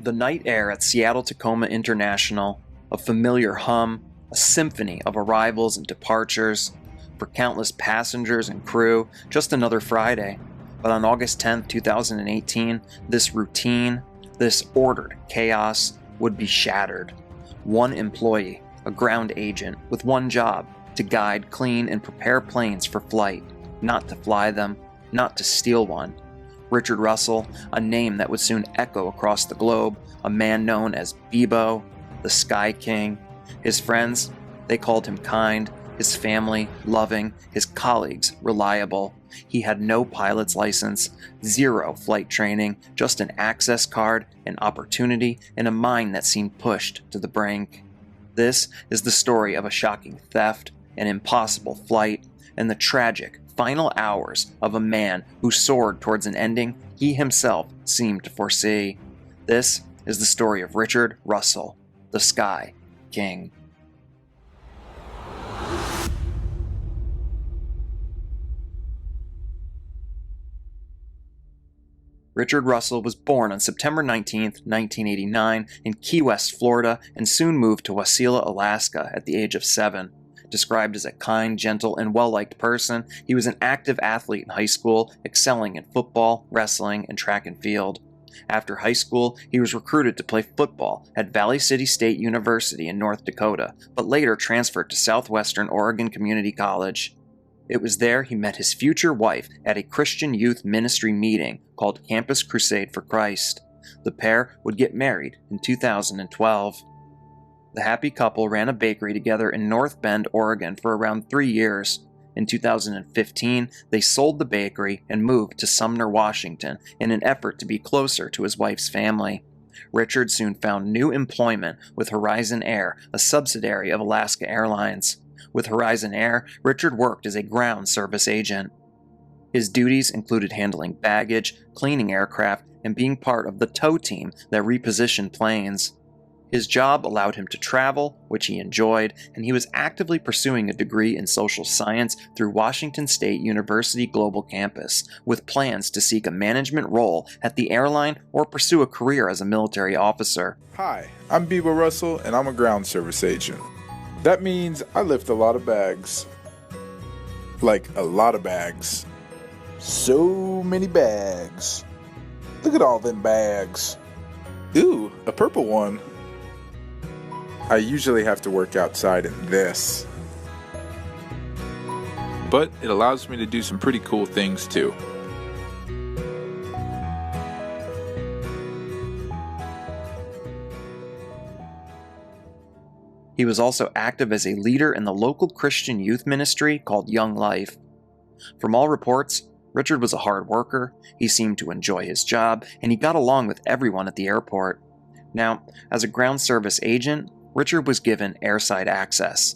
The night air at Seattle-Tacoma International, a familiar hum, a symphony of arrivals and departures. For countless passengers and crew, just another Friday. But on August 10, 2018, this routine, this ordered chaos would be shattered. One employee, a ground agent, with one job, to guide, clean, and prepare planes for flight, not to fly them, not to steal one. Richard Russell, a name that would soon echo across the globe, a man known as Beebo, the Skyking. His friends, they called him kind, his family, loving, his colleagues, reliable. He had no pilot's license, zero flight training, just an access card, an opportunity, and a mind that seemed pushed to the brink. This is the story of a shocking theft, an impossible flight, and the tragic final hours of a man who soared towards an ending he himself seemed to foresee. This is the story of Richard Russell, the Sky King. Richard Russell was born on September 19, 1989, in Key West, Florida, and soon moved to Wasilla, Alaska at the age of 7. Described as a kind, gentle, and well-liked person, he was an active athlete in high school, excelling in football, wrestling, and track and field. After high school, he was recruited to play football at Valley City State University in North Dakota, but later transferred to Southwestern Oregon Community College. It was there he met his future wife at a Christian youth ministry meeting called Campus Crusade for Christ. The pair would get married in 2012. The happy couple ran a bakery together in North Bend, Oregon for around 3 years. In 2015, they sold the bakery and moved to Sumner, Washington in an effort to be closer to his wife's family. Richard soon found new employment with Horizon Air, a subsidiary of Alaska Airlines. With Horizon Air, Richard worked as a ground service agent. His duties included handling baggage, cleaning aircraft, and being part of the tow team that repositioned planes. His job allowed him to travel, which he enjoyed, and he was actively pursuing a degree in social science through Washington State University Global Campus, with plans to seek a management role at the airline or pursue a career as a military officer. Hi, I'm Beebo Russell, and I'm a ground service agent. That means I lift a lot of bags. Like a lot of bags. So many bags. Look at all them bags. Ooh, a purple one. I usually have to work outside in this. But it allows me to do some pretty cool things too. He was also active as a leader in the local Christian youth ministry called Young Life. From all reports, Richard was a hard worker, he seemed to enjoy his job, and he got along with everyone at the airport. Now, as a ground service agent, Richard was given airside access.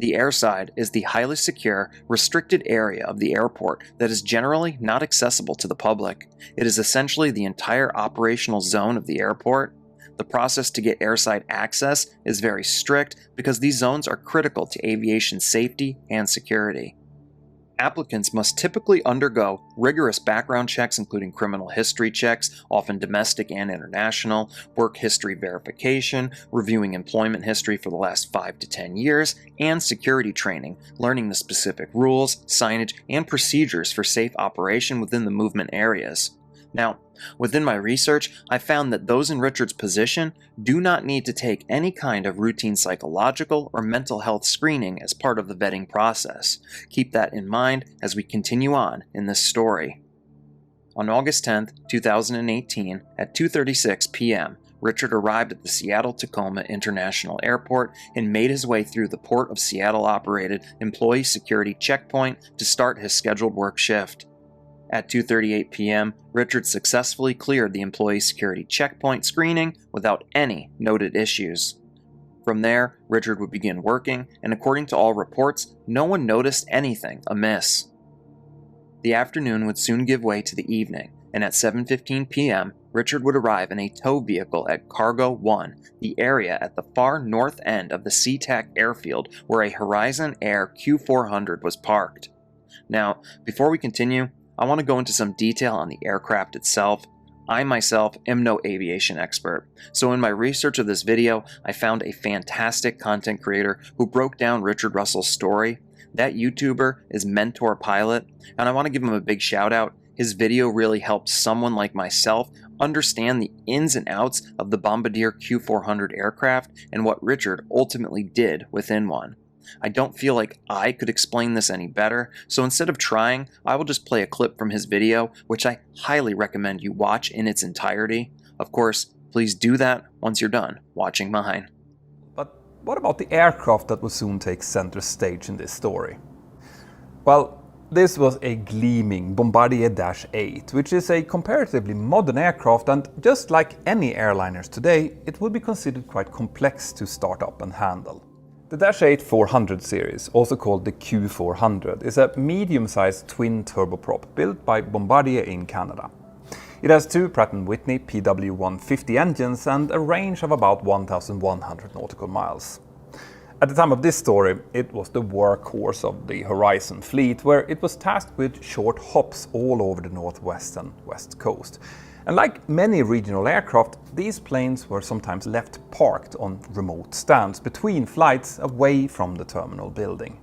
The airside is the highly secure, restricted area of the airport that is generally not accessible to the public. It is essentially the entire operational zone of the airport. The process to get airside access is very strict because these zones are critical to aviation safety and security. Applicants must typically undergo rigorous background checks including criminal history checks, often domestic and international, work history verification, reviewing employment history for the last 5 to 10 years, and security training, learning the specific rules, signage, and procedures for safe operation within the movement areas. Now, within my research, I found that those in Richard's position do not need to take any kind of routine psychological or mental health screening as part of the vetting process. Keep that in mind as we continue on in this story. On August 10, 2018, at 2:36 p.m., Richard arrived at the Seattle-Tacoma International Airport and made his way through the Port of Seattle-operated Employee Security Checkpoint to start his scheduled work shift. At 2:38 p.m., Richard successfully cleared the employee security checkpoint screening without any noted issues. From there, Richard would begin working, and according to all reports, no one noticed anything amiss. The afternoon would soon give way to the evening, and at 7:15 p.m., Richard would arrive in a tow vehicle at Cargo 1, the area at the far north end of the Sea-Tac Airfield where a Horizon Air Q400 was parked. Now, before we continue, I want to go into some detail on the aircraft itself. I myself am no aviation expert, so in my research of this video, I found a fantastic content creator who broke down Richard Russell's story. That YouTuber is Mentor Pilot, and I want to give him a big shout out. His video really helped someone like myself understand the ins and outs of the Bombardier Q400 aircraft and what Richard ultimately did within one. I don't feel like I could explain this any better, so instead of trying, I will just play a clip from his video, which I highly recommend you watch in its entirety. Of course, please do that once you're done watching mine. But what about the aircraft that will soon take center stage in this story? Well, this was a gleaming Bombardier Dash 8, which is a comparatively modern aircraft, and just like any airliners today, it would be considered quite complex to start up and handle. The Dash 8 400 series, also called the Q400, is a medium-sized twin turboprop built by Bombardier in Canada. It has two Pratt & Whitney PW150 engines and a range of about 1,100 nautical miles. At the time of this story, it was the workhorse of the Horizon fleet, where it was tasked with short hops all over the northwest and west coast. And like many regional aircraft, these planes were sometimes left parked on remote stands between flights away from the terminal building.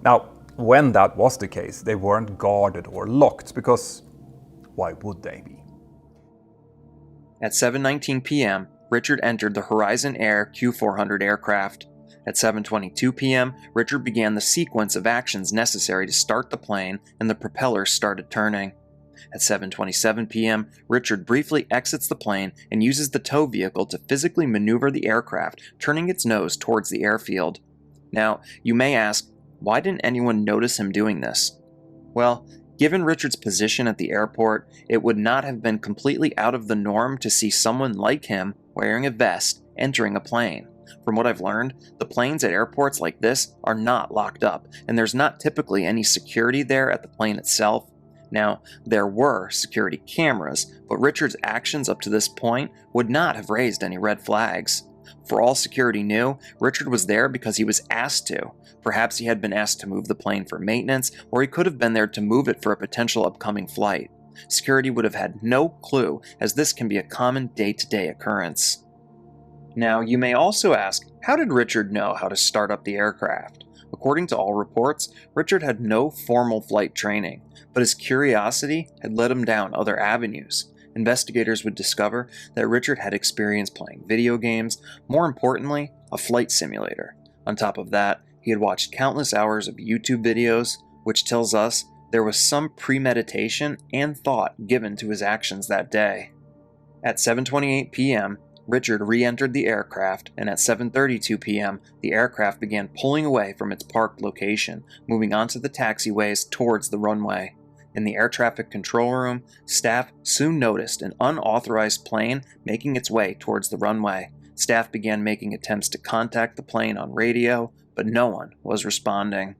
Now, when that was the case, they weren't guarded or locked, because why would they be? At 7:19 p.m., Richard entered the Horizon Air Q400 aircraft. At 7:22 p.m., Richard began the sequence of actions necessary to start the plane, and the propellers started turning. At 7:27 p.m., Richard briefly exits the plane and uses the tow vehicle to physically maneuver the aircraft, turning its nose towards the airfield. Now, you may ask, why didn't anyone notice him doing this? Well, given Richard's position at the airport, it would not have been completely out of the norm to see someone like him wearing a vest entering a plane. From what I've learned, the planes at airports like this are not locked up, and there's not typically any security there at the plane itself. Now, there were security cameras, but Richard's actions up to this point would not have raised any red flags. For all security knew, Richard was there because he was asked to. Perhaps he had been asked to move the plane for maintenance, or he could have been there to move it for a potential upcoming flight. Security would have had no clue, as this can be a common day-to-day occurrence. Now, you may also ask, how did Richard know how to start up the aircraft? According to all reports, Richard had no formal flight training, but his curiosity had led him down other avenues. Investigators would discover that Richard had experience playing video games, more importantly, a flight simulator. On top of that, he had watched countless hours of YouTube videos, which tells us there was some premeditation and thought given to his actions that day. At 7:28 p.m., Richard re-entered the aircraft, and at 7:32 p.m., the aircraft began pulling away from its parked location, moving onto the taxiways towards the runway. In the air traffic control room, staff soon noticed an unauthorized plane making its way towards the runway. Staff began making attempts to contact the plane on radio, but no one was responding.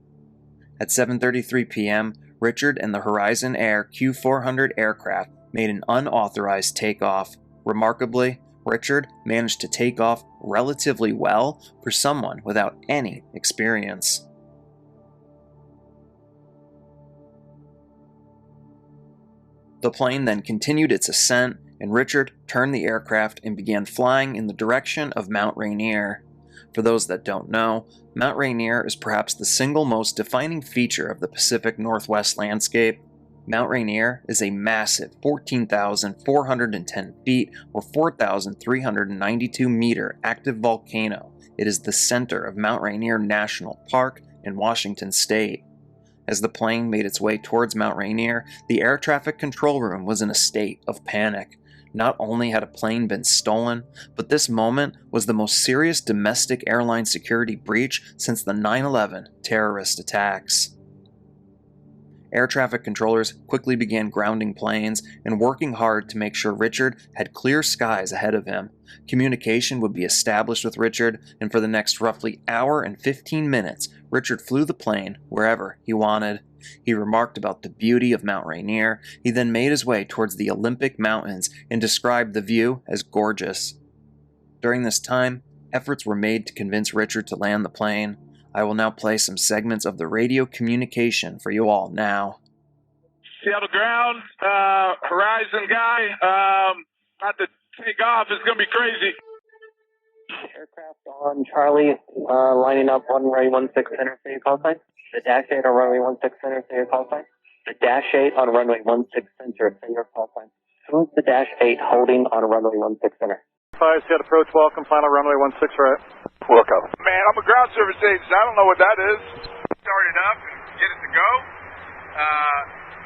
At 7:33 p.m., Richard and the Horizon Air Q400 aircraft made an unauthorized takeoff. Remarkably, Richard managed to take off relatively well for someone without any experience. The plane then continued its ascent, and Richard turned the aircraft and began flying in the direction of Mount Rainier. For those that don't know, Mount Rainier is perhaps the single most defining feature of the Pacific Northwest landscape. Mount Rainier is a massive 14,410 feet or 4,392 meter active volcano. It is the center of Mount Rainier National Park in Washington State. As the plane made its way towards Mount Rainier, the air traffic control room was in a state of panic. Not only had a plane been stolen, but this moment was the most serious domestic airline security breach since the 9/11 terrorist attacks. Air traffic controllers quickly began grounding planes and working hard to make sure Richard had clear skies ahead of him. Communication would be established with Richard, and for the next roughly hour and 15 minutes, Richard flew the plane wherever he wanted. He remarked about the beauty of Mount Rainier. He then made his way towards the Olympic Mountains and described the view as gorgeous. During this time, efforts were made to convince Richard to land the plane. I will now play some segments of the radio communication for you all now. Seattle ground, Horizon guy, about to take off. It's going to be crazy. Aircraft on Charlie, lining up runway 16 center, say your call sign. The Dash 8 on runway 16 center, say your call sign. The Dash 8 on runway 16 center, say your call sign. Who's the Dash 8 holding on runway 16 center? 5, Seattle approach, welcome, final runway 16 right. Welcome. Man, I'm a ground service agent. I don't know what that is. Start it up and get it to go.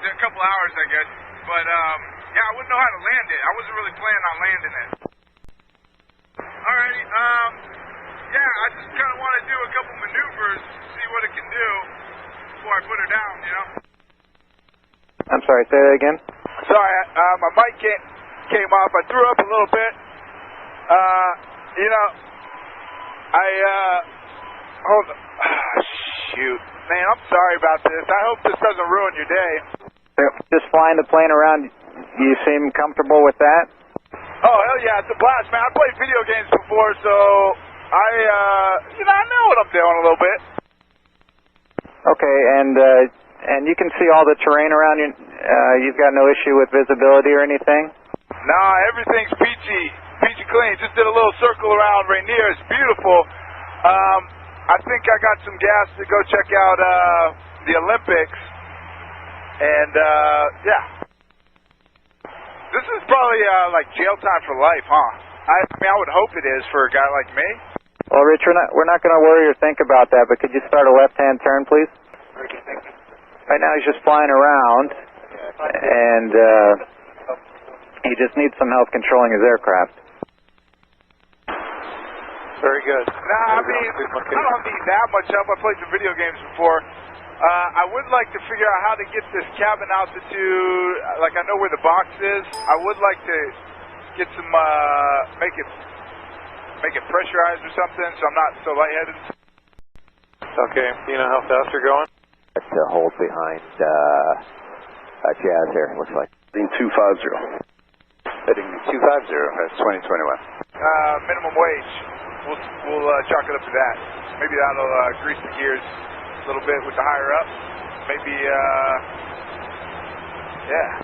In a couple hours, I guess. But, yeah, I wouldn't know how to land it. I wasn't really planning on landing it. Alrighty, yeah, I just kind of want to do a couple maneuvers, see what it can do before I put her down, you know? I'm sorry, say that again? Sorry, my mic came off. I threw up a little bit. You know, hold on. Shoot. Man, I'm sorry about this. I hope this doesn't ruin your day. Just flying the plane around, you seem comfortable with that? Oh, hell yeah, it's a blast, man. I played video games before, so I know what I'm doing a little bit. Okay, and you can see all the terrain around you. You've got no issue with visibility or anything? Nah, everything's peachy clean. Just did a little circle around Rainier. It's beautiful. I think I got some gas to go check out the Olympics. And, yeah. This is probably like jail time for life, huh? I mean, I would hope it is for a guy like me. Well, Rich, we're not going to worry or think about that, but could you start a left-hand turn, please? Right now he's just flying around, and he just needs some help controlling his aircraft. Very good. Nah, I mean, I don't need that much help. I played some video games before. I would like to figure out how to get this cabin altitude, like I know where the box is. I would like to get some, make it pressurized or something so I'm not so lightheaded. Okay, you know how fast you're going? It's a hold behind Jazz here, it looks like. Heading 250. Heading 250, that's 2021. Minimum wage. We'll chalk it up to that. Maybe that'll grease the gears a little bit with the higher up. Maybe, yeah.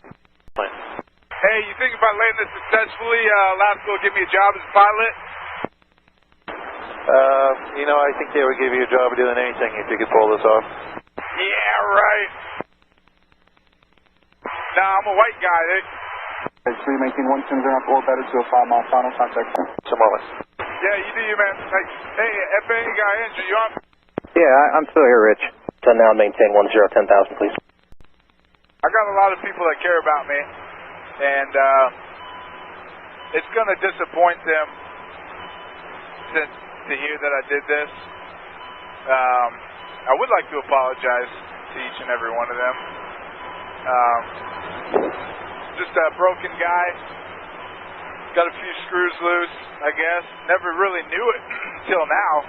Hey, you think if I land this successfully, Alaska will give me a job as a pilot? You know, I think they would give you a job of doing anything if you could pull this off. Yeah, right. Nah, I'm a white guy. Three, making 110 or better to a 5-mile final contact. Tomorrow. Yeah, you do you, man. Hey, FAA guy, Andrew, you on? Yeah, I'm still here, Rich. So now maintain 10,000, please. I got a lot of people that care about me, and it's going to disappoint them to hear that I did this. I would like to apologize to each and every one of them. Just a broken guy. Got a few screws loose, I guess. Never really knew it until now.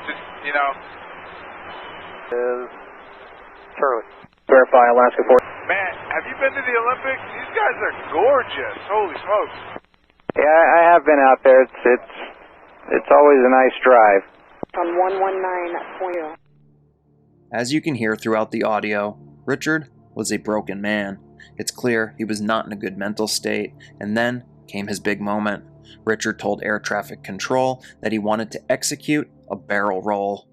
Just, you know. Charlie. Verify Alaska 4. Man, have you been to the Olympics? These guys are gorgeous. Holy smokes. Yeah, I have been out there. It's always a nice drive. On 119.0. As you can hear throughout the audio, Richard was a broken man. It's clear he was not in a good mental state, and then came his big moment. Richard told air traffic control that he wanted to execute a barrel roll.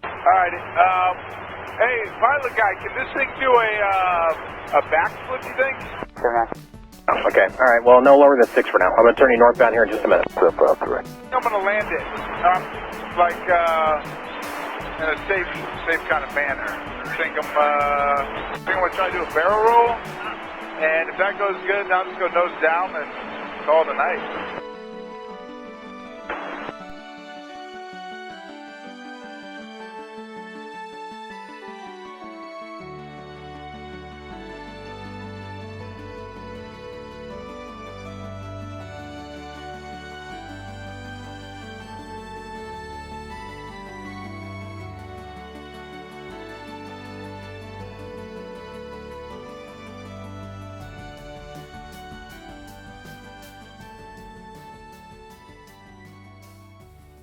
Alright, hey, pilot guy, can this thing do a backflip, you think? Okay, alright, well, no lower than 6 for now. I'm going to turn you northbound here in just a minute. I'm going to land it, in a safe kind of manner. I think I'm going to try to do a barrel roll, and if that goes good, then I'll just go nose down and call it a night.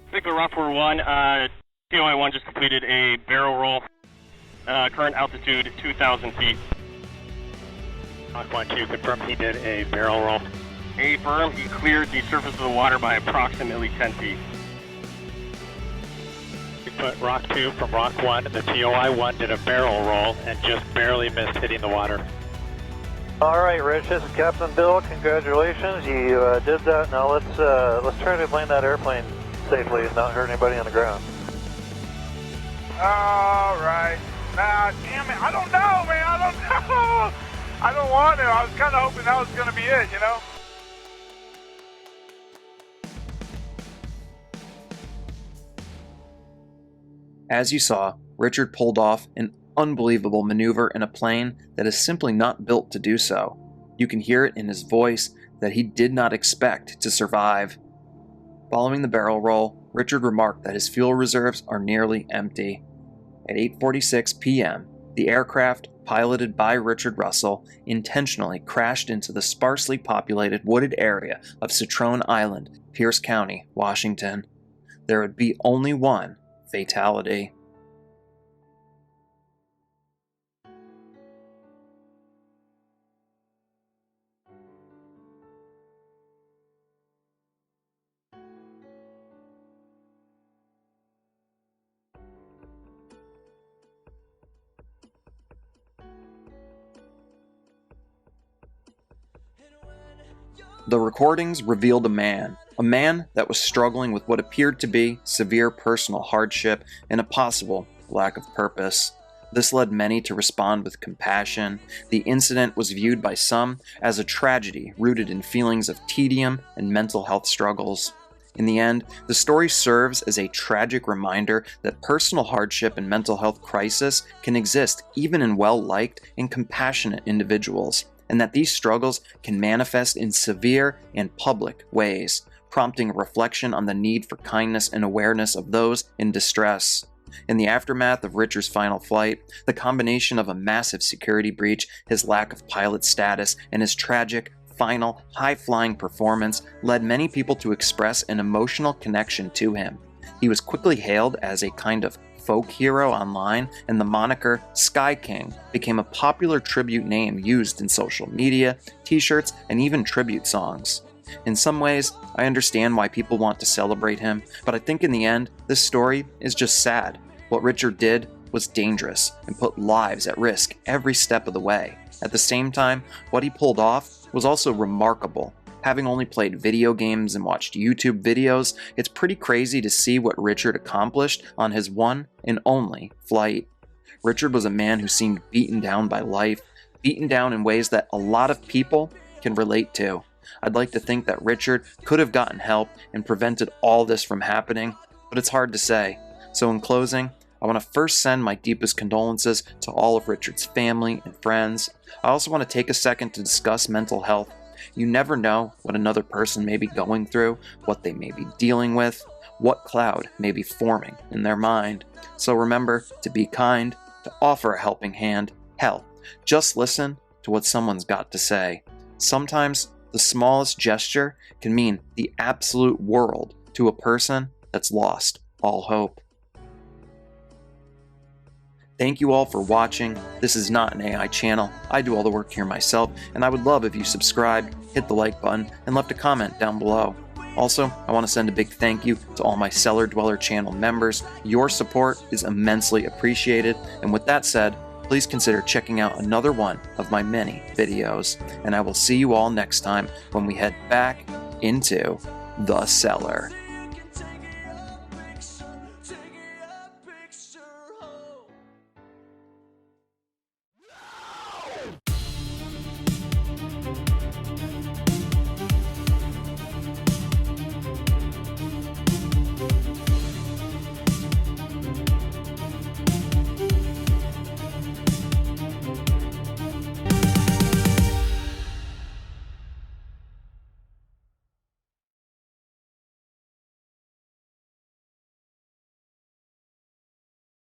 Particular Rockford 1, POI 1 just completed a barrel roll. current altitude 2,000 feet. Rock 1-2, confirm he did a barrel roll. Affirm, he cleared the surface of the water by approximately 10 feet. We put Rock 2 from Rock 1, the TOI-1 did a barrel roll and just barely missed hitting the water. All right, Rich, this is Captain Bill. Congratulations, you did that. Now let's try to land that airplane safely and not hurt anybody on the ground. All right. Nah, damn it. I don't know, man. I don't know. I don't want to. I was kind of hoping that was going to be it, you know? As you saw, Richard pulled off an unbelievable maneuver in a plane that is simply not built to do so. You can hear it in his voice that he did not expect to survive. Following the barrel roll, Richard remarked that his fuel reserves are nearly empty. At 8:46 p.m., the aircraft, piloted by Richard Russell, intentionally crashed into the sparsely populated wooded area of Citrone Island, Pierce County, Washington. There would be only one fatality. The recordings revealed a man that was struggling with what appeared to be severe personal hardship and a possible lack of purpose. This led many to respond with compassion. The incident was viewed by some as a tragedy rooted in feelings of tedium and mental health struggles. In the end, the story serves as a tragic reminder that personal hardship and mental health crisis can exist even in well-liked and compassionate individuals, and that these struggles can manifest in severe and public ways, prompting a reflection on the need for kindness and awareness of those in distress. In the aftermath of Richard's final flight, the combination of a massive security breach, his lack of pilot status, and his tragic, final, high-flying performance led many people to express an emotional connection to him. He was quickly hailed as a kind of folk hero online, and the moniker Skyking became a popular tribute name used in social media, t-shirts, and even tribute songs. In some ways, I understand why people want to celebrate him, but I think in the end, this story is just sad. What Richard did was dangerous and put lives at risk every step of the way. At the same time, what he pulled off was also remarkable. Having only played video games and watched YouTube videos, it's pretty crazy to see what Richard accomplished on his one and only flight. Richard was a man who seemed beaten down by life, beaten down in ways that a lot of people can relate to. I'd like to think that Richard could have gotten help and prevented all this from happening, but it's hard to say. So in closing, I want to first send my deepest condolences to all of Richard's family and friends. I also want to take a second to discuss mental health. You never know what another person may be going through, what they may be dealing with, what cloud may be forming in their mind. So remember to be kind, to offer a helping hand. Hell, just listen to what someone's got to say. Sometimes the smallest gesture can mean the absolute world to a person that's lost all hope. Thank you all for watching. This is not an AI channel. I do all the work here myself, and I would love if you subscribed, hit the like button, and left a comment down below. Also, I want to send a big thank you to all my Cellar Dweller channel members. Your support is immensely appreciated, and with that said, please consider checking out another one of my many videos, and I will see you all next time when we head back into the cellar.